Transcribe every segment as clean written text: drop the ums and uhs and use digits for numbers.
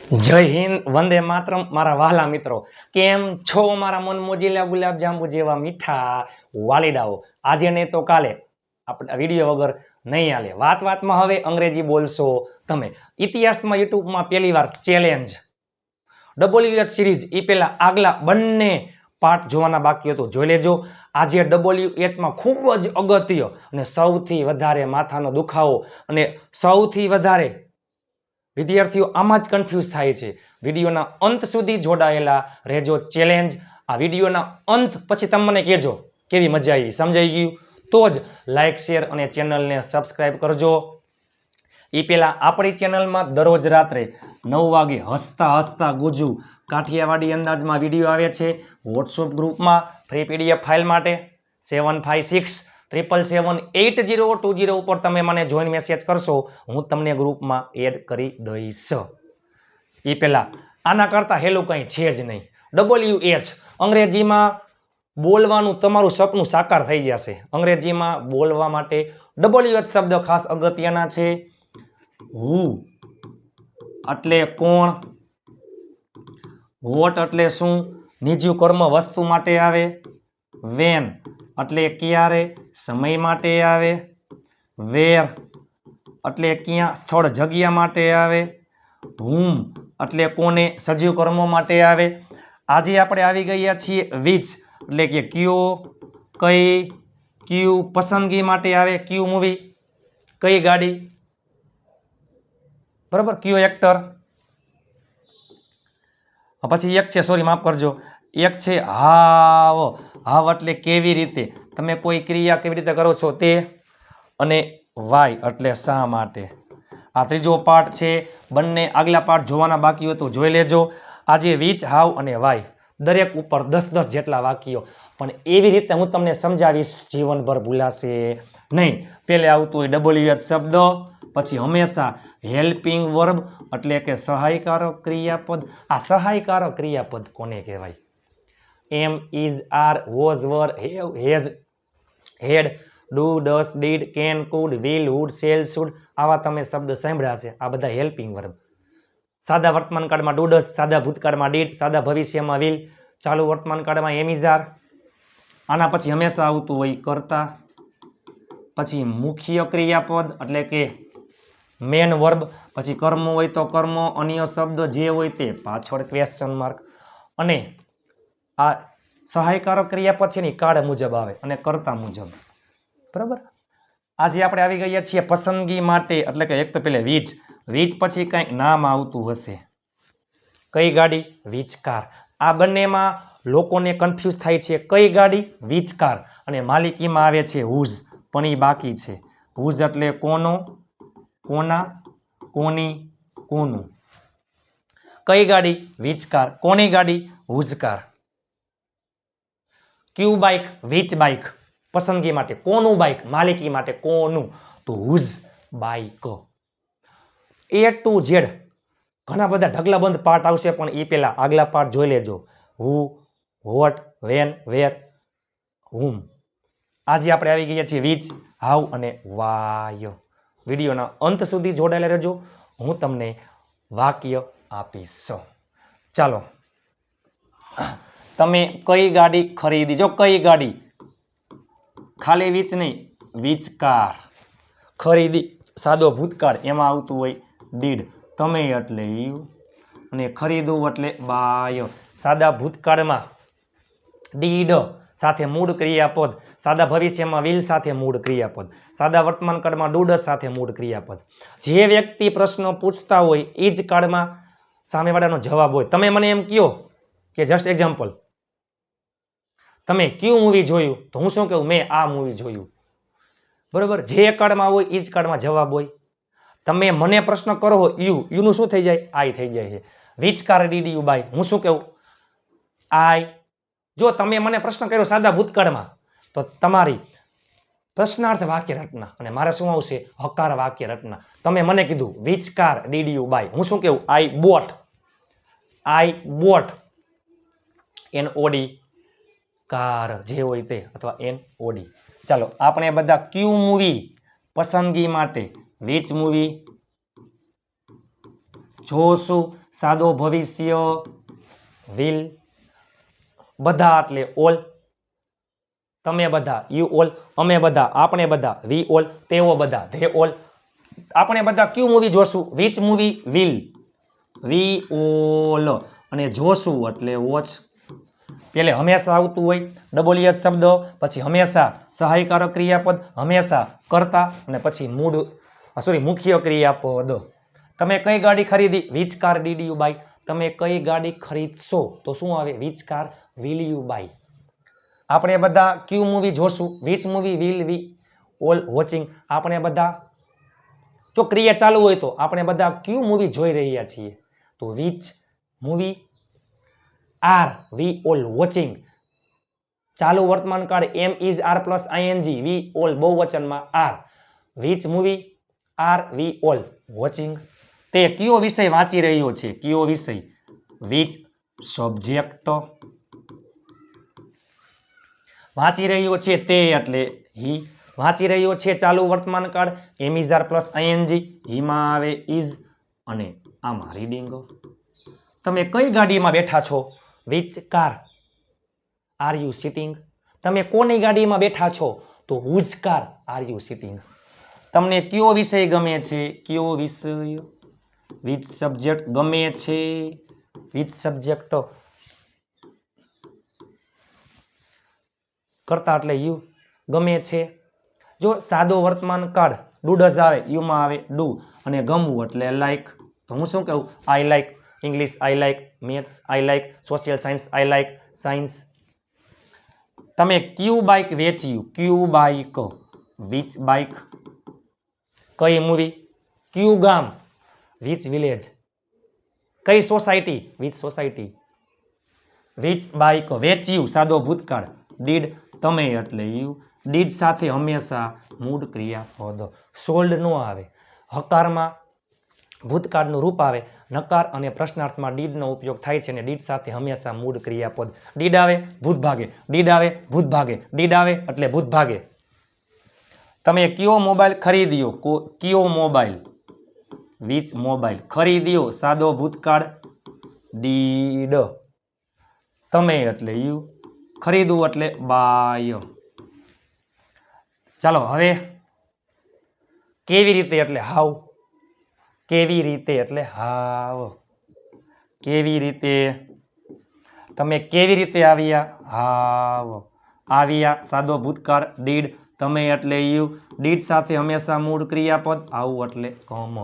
જય હિન્દ, વંદે માતરમ મારા વહાલા મિત્રો. કેમ છો મારા મન મોજીલા ગુલાબ જાંબુ જેવા મીઠા વાલીડાઓ? આજે નહીં તો કાલે આપણે વિડીયો વગર નહીં હાલે. વાતમાં હવે અંગ્રેજી બોલશો તમે. ઇતિહાસમાં યુટ્યુબમાં પહેલી વાર ચેલેન્જ WH સિરીઝ એ પહેલા આગલા બંને પાર્ટ જોવાના બાકી હતું, જોઈ લેજો. આજે WH માં ખૂબ જ અગત્ય અને સૌથી વધારે માથાનો દુખાવો અને સૌથી વધારે વિદ્યાર્થીઓ આમાં જ કન્ફ્યુઝ થાય છે. વિડીયોના અંત સુધી જોડાયેલા રહેજો. ચેલેન્જ આ વિડીયોના અંત પછી તમે મને કહેજો કેવી મજા આવી, સમજાઈ ગયું? તો જ લાઈક, શેર અને ચેનલને સબસ્ક્રાઈબ કરજો. એ પહેલા આપણી ચેનલમાં દરરોજ રાત્રે 9 વાગે હસતા હસતા ગુજુ કાઠિયાવાડી અંદાજમાં વિડીયો આવે છે. વોટ્સઅપ ગ્રુપમાં ફ્રી PDF ફાઇલ માટે 7567778020 ઉપર તમે મને જોઈન મેસેજ કરશો, હું તમને ગ્રુપમાં એડ કરી દઈશ. એ પહેલા આના કરતા હેલું કંઈ છે જ નહીં. WH અંગ્રેજીમાં બોલવાનું તમારું સપનું સાકાર થઈ જશે. અંગ્રેજીમાં બોલવા માટે WH શબ્દ ખાસ અગત્યના છે. હુ એટલે કોણ, વોટ એટલે શું, નિજુ કર્મ વસ્તુ માટે આવે, વેન એટલે ક્યારે, સમય માટે આવે, વેર એટલે ક્યાં, સ્થળ જગ્યા માટે આવે, હુમ એટલે કોને, સજીવ કર્મો માટે આવે. આજે આપણે આવી ગયા છીએ વિચ એટલે કે કયો, કઈ, ક્યુ પસંદગી માટે આવે, ક્યુ મૂવી, કઈ ગાડી, બરાબર, કયો એક્ટર. પછી એક છે, સોરી માફ કરજો, એક છે હાવ. હાવ એટલે કેવી રીતે, તમે કોઈ ક્રિયા કેવી રીતે કરો છો તે. અને વાય એટલે શા માટે. આ ત્રીજો પાર્ટ છે. બંને આગલા પાર્ટ જોવાના બાકી હતું, જોઈ લેજો. આજે વિચ, હાવ અને વાય દરેક ઉપર 10-10 જેટલા વાક્યો, પણ એવી રીતે હું તમને સમજાવીશ જીવનભર ભૂલાશે નહીં. પહેલે આવતું હોય WH શબ્દ, પછી હંમેશા હેલ્પિંગ વર્બ એટલે કે સહાયકારક ક્રિયાપદ. આ સહાયકારક ક્રિયાપદ કોને કહેવાય? Am, is, are, was, were, have, has, had, do, does, did, can, could, will, would, shall, should, આવા તમે શબ્દ સાંભળ્યા છે. આ બધા હેલ્પિંગ વર્બ. સાદા વર્તમાન કાળમાં ડુ, ડસ, સાદા ભૂતકાળમાં ડીડ, સાદા ભવિષ્યમાં વિલ, ચાલુ વર્તમાન કાળમાં એમ, ઇઝ, આર. આના પછી હંમેશા આવતું હોય કર્તા. પછી મુખ્ય ક્રિયાપદ એટલે કે મેન વર્બ. પછી કર્મ હોય તો કર્મ, અન્ય શબ્દ જે હોય તે પાછળ ક્વેશ્ચન માર્ક. અને આ સહાયકારક ક્રિયાપદ છે ને કાળ મુજબ આવે અને કર્તા મુજબ, બરાબર. આજે આપણે આવી ગયા છીએ પસંદગી માટે એટલે કે એક તો પેલે વીજ. વીજ પછી કંઈક નામ આવતું હશે. કઈ ગાડી, વીજ કાર. આ બંનેમાં લોકોને કન્ફ્યુઝ થાય છે. કઈ ગાડી, વીજ કાર. અને માલિકીમાં આવે છે હુઝ, પણ એ બાકી છે. હુઝ એટલે કોનો, કોના, કોની, કોનું. કઈ ગાડી, વીજ કાર. કોની ગાડી, હુઝ કાર. ક્યુ બાઇક, વિચ બાઇક. પસંદગી માટે કોનું બાઇક, માલિકી માટે કોનું, તો whose bike. A to Z ઘણા બધા ઢગલાબંધ પાર્ટ આવશે, પણ એ પહેલા આગલા પાર્ટ જોઈ લેજો. હુ, વોટ, વેન, વેર, હુમ. આજે આપણે આવી ગયા છીએ વિચ, હાઉ અને વાય. વિડીયોના અંત સુધી જોડાયેલા રહેજો, હું તમને વાક્ય આપીશ. ચાલો, તમે કઈ ગાડી ખરીદી, જો કઈ ગાડી, ખાલી વીચ નહીં, વીચ કાર. ખરીદી સાદો ભૂતકાળ, એમાં આવતું હોય ડીડ, તમે એટલે યુ, અને ખરીદવું એટલે બાય. સાદા ભૂતકાળમાં ડીડ સાથે મૂળ ક્રિયાપદ, સાદા ભવિષ્યમાં વિલ સાથે મૂળ ક્રિયાપદ, સાદા વર્તમાન કાળમાં ડુડસ સાથે મૂળ ક્રિયાપદ. જે વ્યક્તિ પ્રશ્ન પૂછતા હોય એ જ કાળમાં સામેવાળાનો જવાબ હોય. તમે મને એમ કહો કે જસ્ટ એક્ઝામ્પલ, તમે કયું મૂવી જોયું, તો હું શું કહું, મેં આ મૂવી જોયું, બરોબર. જે કાળમાં હોય એ જ કાળમાં જવાબ હોય. તમે મને પ્રશ્ન કરો યુનું શું થઈ જાય, આઈ થઈ જાય છે. Which car did you buy, હું શું કહું, આઈ. જો તમે મને પ્રશ્ન કર્યો સાદા ભૂતકાળમાં, તો તમારી પ્રશ્નાર્થ વાક્ય રચના, અને મારે શું આવશે, હકાર વાક્ય રચના. તમે મને કીધું which car did you buy, હું શું કહું, I bought. I bought an Audi car, જે હોય તે, અથવા એન ઓડી. ચાલો, આપણે બધા ક્યુ મૂવી પસંદગી માટે, વિચ મૂવી જોશું, સાદો ભવિષ્ય will, બધા એટલે all, તમે બધા you all, અમે બધા, આપણે બધા we all, તેઓ બધા they all. આપણે બધા કયું મૂવી જોશું? which movie will we all, અને જોશું એટલે watch. પેલે હંમેશા આવતું હોય ડબલ એચ શબ્દ, પછી હંમેશા સહાયકારક ક્રિયાપદ, હંમેશા કરતા, અને પછી મુખ્ય ક્રિયાપદ. તમે કઈ ગાડી ખરીદી? which car did you buy? તમે કઈ ગાડી ખરીદશો તો શું આવે? which car will you buy? આપણે બધા કયું મૂવી જોશું? which movie will we all watching? આપણે બધા જો ક્રિયા ચાલુ હોય તો આપણે બધા કયું મૂવી જોઈ રહ્યા છીએ? તો which movie are we all watching? ચાલુ વર્તમાન કાળ am is are plus ING, we all બહુવચનમાં આર. which movie are we all watching? તે કયો વિષય વાંચી રહ્યો છે? કયો વિષય? which subject વાંચી રહ્યો છે? તે એટલે he. વાંચી રહ્યો છે ચાલુ વર્તમાન કાળ am is are plus ING, he માં આવે ઇઝ, અને આમાં રીડિંગ. તમે કઈ ગાડીમાં બેઠા છો? which car are you sitting? તમે કોની ગાડીમાં બેઠા છો? તો whose car are you sitting? તમને કયો વિષય ગમે છે? કયો વિષય? which subject ગમે છે? which subject કરતા એટલે you, ગમે છે. જો સાદો વર્તમાન કાળ ડુ ડઝ આવે, યુ માં આવે ડુ, અને ગમવું એટલે લાઈક. તો હું શું કહું? I like English, I like maths, I like social science, I like science. તમે કયું બાઇક વેચ્યું? કયું બાઇક? which bike? કઈ મૂવી? કયું ગામ? which village? કઈ society? which society? which bike? વેચ્યું સાદો ભૂતકાળ ડીડ, તમે એટલે યુ. ડીડ સાથે હંમેશા મૂળ ક્રિયાપદ. સોલ્ડ નો આવે. હકારમાં ભૂતકાળનું રૂપ આવે, નકાર અને પ્રશ્નાર્થમાં ડીડનો ઉપયોગ થાય છે, અને ડીડ સાથે હંમેશા મૂળ ક્રિયાપદ. ડીડ આવે ભૂત ભાગે, ડીડ આવે ભૂત ભાગે, ડીડ આવે એટલે ભૂત ભાગે. તમે કયો મોબાઈલ ખરીદ્યો? કયો મોબાઈલ? which mobile? ખરીદ્યો સાદો ભૂતકાળ ડીડ, તમે એટલે યુ. ખરીદવું એટલે બાય. ચાલો હવે કેવી રીતે એટલે હાવ. કેવી રીતે એટલે હાવ. કેવી રીતે? તમે કેવી રીતે આવ્યા? હાવ. આવ્યા સાદો ભૂતકાળ ડીડ, તમે એટલે યુ. ડીડ સાથે હંમેશા મૂળ ક્રિયાપદ આવું એટલે કમ.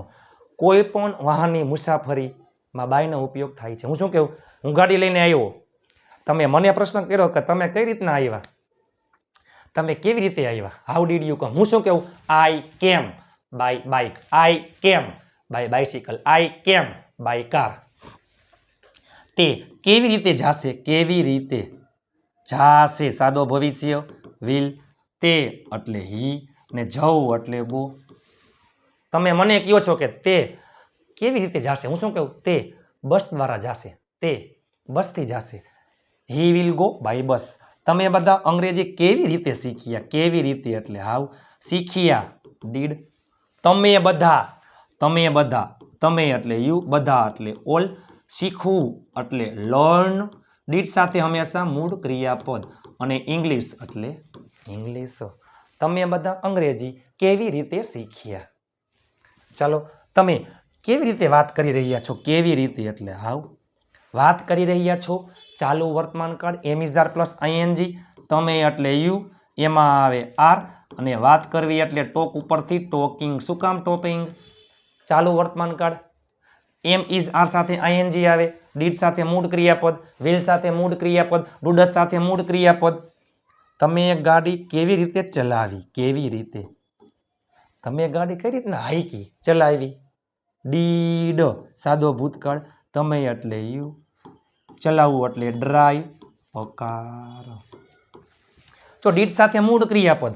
કોઈ પણ વાહનની મુસાફરીમાં બાયનો ઉપયોગ થાય છે. હું શું કહું? હું ગાડી લઈને આવ્યો, તમે મને પ્રશ્ન કર્યો કે તમે કઈ રીતના આવ્યા? તમે કેવી રીતે આવ્યા? How did you come? હું શું કહું? આઈ કેમ બાય બાઇક, આઈ કેમ બાય બાઇસિકલ, આઈ કેમ બાય કાર. તે કેવી રીતે જાશે? કેવી રીતે જાશે સાદો ભવિષ્ય વિલ, તે એટલે હી, ને જવું એટલે ગો. તમે મને કહો છો કે તે કેવી રીતે જાશે? હું શું કહું? તે બસ દ્વારા જાશે, તે બસથી જાશે. He will go by bus. તમે બધા અંગ્રેજી કેવી રીતે શીખ્યા? કેવી રીતે એટલે હાવ. શીખ્યા ડીડ, તમે બધા, તમે બધા, તમે એટલે યુ, બધા એટલે ઓલ. શીખવું એટલે લર્ન, ડીડ સાથે હંમેશા મૂળ ક્રિયાપદ, અને ઇંગ્લિશ એટલે ઇંગ્લિશ. તમે બધા અંગ્રેજી કેવી રીતે શીખ્યા? ચાલો તમે કેવી રીતે વાત કરી રહ્યા છો? કેવી રીતે એટલે હાવ. વાત કરી રહ્યા છો ચાલુ વર્તમાન કાળ am is are plus ING, તમે એટલે યુ, એમાં આવે આર, અને વાત કરવી એટલે ટોક ઉપરથી ટોકિંગ. શું કામ ટોકિંગ? ચાલુ વર્તમાન કાળ એમ ઇઝ આર સાથે આઈએનજી આવે, ડીડ સાથે મૂળ ક્રિયાપદ, વિલ સાથે મૂળ ક્રિયાપદ, ડુડસ સાથે મૂળ ક્રિયાપદ. તમે ગાડી કેવી રીતે ચલાવી? કેવી રીતે? તમે ગાડી કઈ રીતના હાઈકી ચલાવી? ડીડ સાદો ભૂતકાળ, તમે એટલે યુ, ચલાવવું એટલે ડ્રાઈવ, પકાર. જો ડીડ સાથે મૂળ ક્રિયાપદ,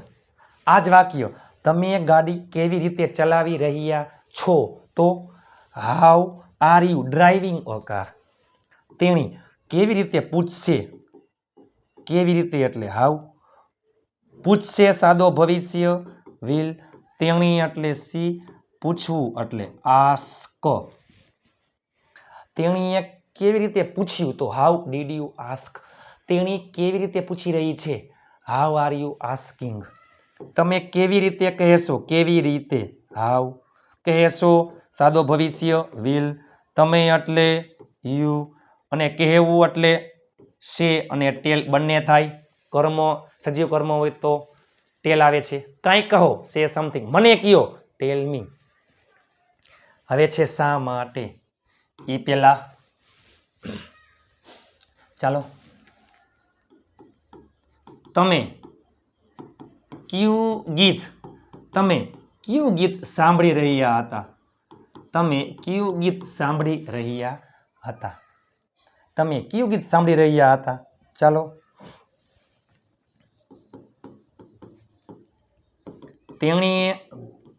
આ જ વાક્ય તમે ગાડી કેવી રીતે ચલાવી રહ્યા છો? તો how are you driving a car. તેણી કેવી રીતે પૂછશે? કેવી રીતે એટલે હાઉ. પૂછશે સાદો ભવિષ્ય વિલ, તેણી એટલે સી, પૂછવું એટલે આસ્ક. તેણીએ કેવી રીતે પૂછ્યું? તો હાઉ ડીડ યુ આસ્ક. તેણી કેવી રીતે પૂછી રહી છે? How are you asking. તમે કેવી રીતે કહેશો? કેવી રીતે હાઉ કહેશો. સાદો ભવિષ્ય વિલ. તમે એટલે યુ અને કહેવું એટલે સે અને ટેલ બંને થાય. કર્મ સજીવ કર્મ હોય તો ટેલ આવે છે. કાંઈ કહો સે સમથિંગ. મને કયો ટેલ મી. હવે છે શા માટે. એ પેલા ચાલો તમે કયું ગીત સાંભળી રહ્યા હતા? તમે કયું ગીત સાંભળી રહ્યા હતા? તમે કયું ગીત સાંભળી રહ્યા હતા? ચાલો તેણીએ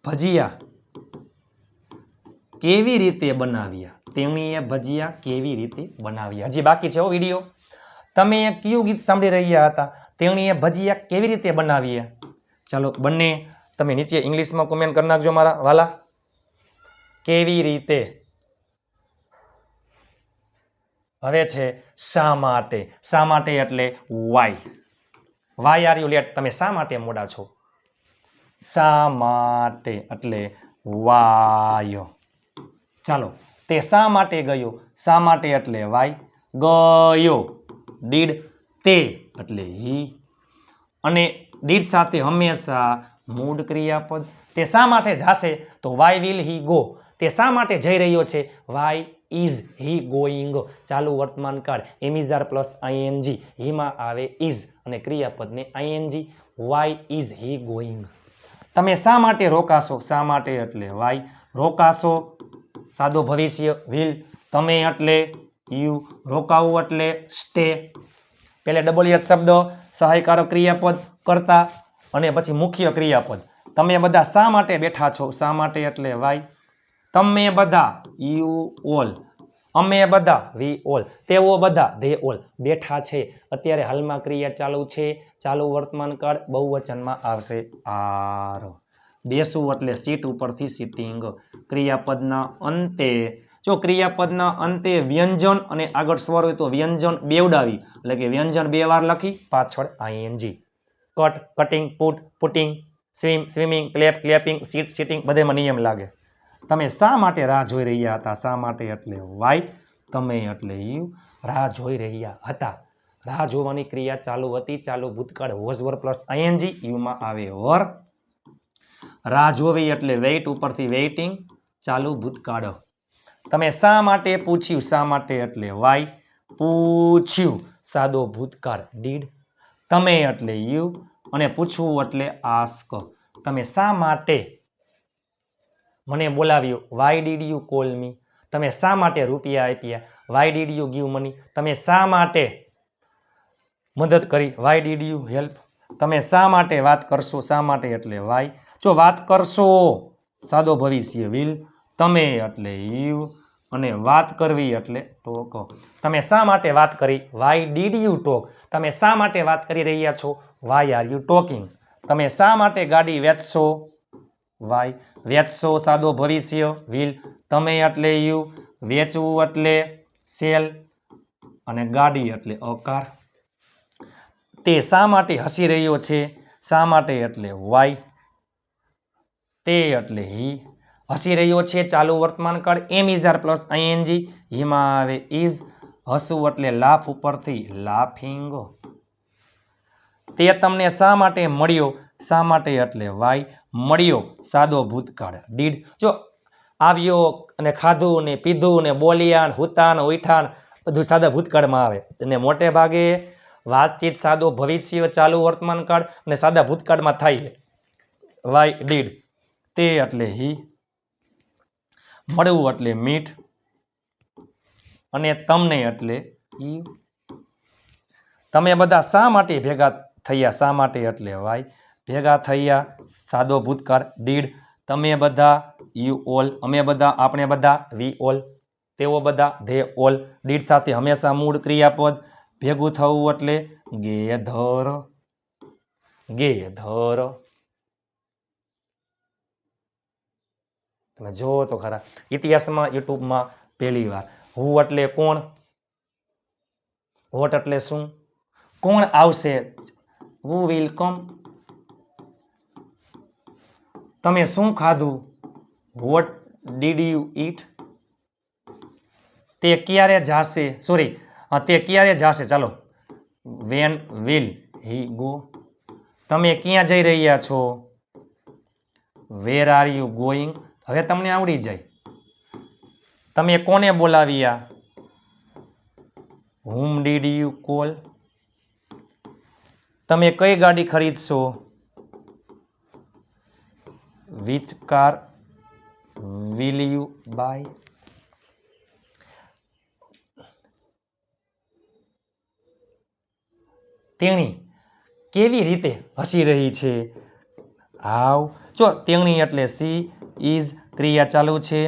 ભજીયા કેવી રીતે બનાવ્યા? તેણીએ ભજીયા કેવી રીતે બનાવ્યા? હજી બાકી છે વિડીયો. તમે કયું ગીત સાંભળી રહ્યા હતા? તેણીએ ભજીયા કેવી રીતે બનાવ્યા? ચાલો બંને તમે નીચે ઇંગ્લિશમાં કોમેન્ટ કરી નાખજો મારા વાલા. કેવી રીતે. હવે છે શા માટે. શા માટે એટલે why. Why are you late. તમે શા માટે મોડા છો? શા માટે એટલે વાય. ચાલો તે શા માટે ગયો? શા માટે એટલે વાય. ગયો ડીડ. તે એટલે હી અને ડીડ સાથે હંમેશા મૂળ ક્રિયાપદ. તે શા માટે જાશે? તો વાય વિલ હી ગો. તે શા માટે જઈ રહ્યો છે? Why is he going. ચાલુ વર્તમાન કાળ એમિઝાર પ્લસ આઈએનજી. હીમાં આવે ઇઝ અને ક્રિયાપદને ING. Why is he going. તમે શા માટે રોકાશો? શા માટે એટલે વાય. રોકાશો સાદો ભવિષ્ય વિલ. તમે એટલે યુ. રોકાવું એટલે સ્ટે. પેલે ડબલ શબ્દ સહાયકારક ક્રિયાપદ કરતા અને પછી મુખ્ય ક્રિયાપદ. તમે બધા શા માટે બેઠા છો? શા માટે એટલે વાય. તમે બધા યુ ઓલ. અમે બધા વી ઓલ. તેઓ બધા ધે ઓલ બેઠા છે. અત્યારે હાલમાં ક્રિયા ચાલુ છે. ચાલુ વર્તમાન કાળ બહુવચનમાં આવશે આર. બેસવું એટલે સીટ ઉપરથી સિટિંગ. ક્રિયાપદના અંતે જો ક્રિયાપદના અંતે વ્યંજન અને આગળ સ્વર હોય તો વ્યંજન બેવડાવી એટલે કે વ્યંજન બે વાર લખી પાછળ ING. Cut cutting, put putting, swim swimming, clap clapping, sit sitting બધેમાં નિયમ લાગે. તમે શા માટે રાહ જોઈ રહ્યા હતા? શા માટે એટલે વાય. તમે એટલે યુ. રાહ જોઈ રહ્યા હતા. રાહ જોવાની ક્રિયા ચાલુ હતી. ચાલુ ભૂતકાળ વોઝ વર પ્લસ આઈએનજી. યુમાં આવે વર. રાહ જોવી એટલે વેઇટ ઉપરથી વેઇટિંગ. ચાલુ ભૂતકાળ. તમે શા માટે પૂછ્યું? શા માટે એટલે વાય. પૂછ્યું સાદો ભૂતકાળ ડીડ. તમે એટલે યુ અને પૂછવું એટલે આસ્ક. તમે શા માટે મને બોલાવ્યો? વાય ડીડ યુ કોલ મી. તમે શા માટે રૂપિયા આપ્યા? Y did you give money. તમે શા માટે મદદ કરી? Why did you help. તમે શા માટે વાત કરશો? શા માટે એટલે વાય. જો વાત કરશો સાદો ભવિષ્ય વિલ. તમે એટલે યુ અને વાત કરવી એટલે ટોક. તમે શા માટે વાત કરી? Why did you talk. તમે શા માટે વાત કરી રહ્યા છો? Why are you talking. તમે શા માટે ગાડી વેચશો? વાય. વેચશો સાદો ભવિષ્ય વિલ. તમે એટલે યુ. વેચવું એટલે સેલ અને ગાડી એટલે અકાર. તે શા માટે હસી રહ્યો છે? શા માટે એટલે વાય. તે એટલે હી. હસી રહ્યો છે ચાલુ વર્તમાન કાળ એમિઝાર પ્લસ આઈએનજી. હીમાં આવે ઇઝ. હસવું એટલે લાફ ઉપરથી લાફિંગ. તે તમને શા માટે મળ્યો? શા માટે એટલે વાય. મળ્યો સાદો ભૂતકાળ ડીડ. જો આવ્યો અને ખાધું ને પીધું ને બોલ્યા ને હુતા ને ઉઠા બધું સાદા ભૂતકાળમાં આવે અને મોટે ભાગે વાતચીત સાદો ભવિષ્ય ચાલુ વર્તમાન કાળ અને સાદા ભૂતકાળમાં થાય. Why did. તે એટલે હી. મળવું એટલે મીટ અને તમને એટલે યુ. તમે બધા શા માટે ભેગા થયા? શા માટે એટલે વાય. ભેગા થયા સાદો ભૂતકાળ ડીડ. તમે બધા યુ ઓલ. અમે બધા આપણે બધા વી ઓલ. તેઓ બધા ધે ઓલ. ડીડ સાથે હંમેશા મૂળ ક્રિયાપદ. ભેગું થવું એટલે ગેધર. ગેધર. તમે જો તો ખરા ઇતિહાસમાં યુટ્યુબમાં પહેલી વાર. હુ એટલે કોણ, વોટ એટલે શું, કોણ આવશે, હુ વિલ કમ. તમે શું ખાધું, વોટ ડીડ યુ ઈટ. તે ક્યારે જાશે, સોરી તે ક્યારે જાશે, ચાલો વેન વિલ હી ગો. તમે ક્યાં જઈ રહ્યા છો, વેર આર યુ ગોઈંગ. હવે તમને આવડી જાય. તમે કોને બોલાવ્યા, whom did you call. તમે કઈ ગાડી ખરીદશો, which car will you buy. તેણી કેવી રીતે હસી રહી છે, હાવ. જો તેણી એટલે સી ઇઝ ક્રિયા ચાલુ છે,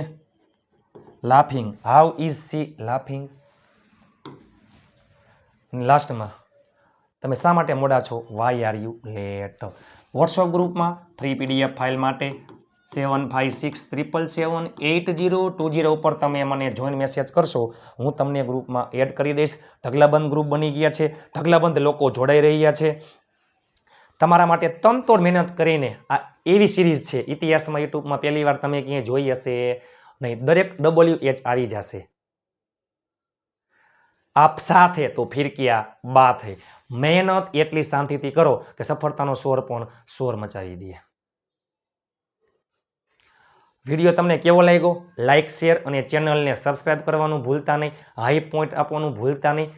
laughing, how is she laughing. લાસ્ટમાં તમે શા માટે મોડા છો, why are you late. WhatsApp ગ્રુપમાં ફ્રી પીડીએફ ફાઇલ માટે 7567778020 ઉપર તમે મને જોઈન મેસેજ કરશો, હું તમને ગ્રુપમાં એડ કરી દઈશ. ઢગલાબંધ ગ્રુપ બની ગયા છે, ઢગલાબંધ લોકો જોડાઈ રહ્યા છે. તમારા માટે તનતોડ મહેનત કરીને આ એવી સિરીઝ છે, ઇતિહાસમાં યુટ્યુબમાં પહેલી વાર તમે ક્યાંય જોઈ હશે નહીં. દરેક WH આવી જશે. આપ સાથે તો ફિર ક્યા બાત હૈ. મહેનત એટલી શાંતિથી કરો કે સફળતાનો શોર પણ શોર મચાવી દે. વિડીયો તમને કેવો લાગ્યો, લાઇક શેર અને ચેનલને સબસ્ક્રાઇબ કરવાનું ભૂલતા નહીં, હાઈ પોઈન્ટ આપવાનું ભૂલતા નહીં.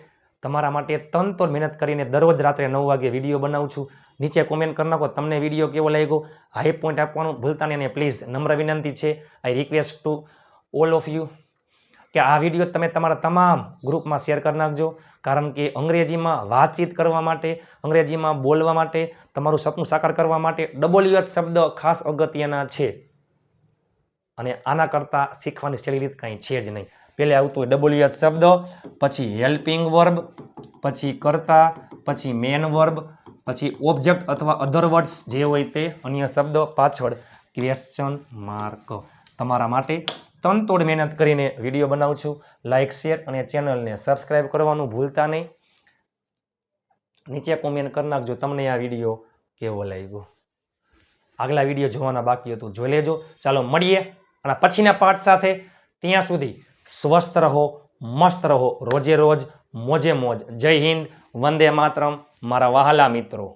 તમારા માટે તનતોડ મહેનત કરીને દરરોજ રાત્રે 9 વાગે વિડીયો બનાવું છું. નીચે કોમેન્ટ કરી નાખો તમને વિડીયો કેવો લાગ્યો, હાઈ પોઈન્ટ આપવાનું ભૂલતા નહીં. અને પ્લીઝ નમ્ર વિનંતી છે, I request to all of you કે આ વિડીયો તમે તમારા તમામ ગ્રુપમાં શેર કરી નાખજો. કારણ કે અંગ્રેજીમાં વાતચીત કરવા માટે, અંગ્રેજીમાં બોલવા માટે, તમારું સપનું સાકાર કરવા માટે WH શબ્દ ખાસ અગત્યના છે. અને આના કરતાં શીખવાની સહેલી રીત કંઈ છે જ નહીં. પહેલે આવતું હોય WH શબ્દ, પછી હેલ્પિંગ વર્બ, પછી કર્તા, પછી મેન વર્બ, પછી ઓબ્જેક્ટ અથવા અધર વર્ડ્સ જે હોય તે અન્ય શબ્દ, પાછળ ક્વેશ્ચન માર્ક. તમારા માટે તનતોડ મહેનત કરીને વિડીયો બનાવું છું. લાઇક શેર અને ચેનલને સબસ્ક્રાઇબ કરવાનું ભૂલતા નહીં. નીચે કોમેન્ટ કરી નાખજો તમને આ વિડીયો કેવો લાગ્યો. આગલા વિડીયો જોવાના બાકી હતું જોઈ લેજો. ચાલો મળીએ અને પછીના પાઠ સાથે. ત્યાં સુધી સ્વસ્થ રહો, મસ્ત રહો, રોજે રોજ મોજે મોજ. જય હિન્દ, વંદે માતરમ મારા વહાલા મિત્રો.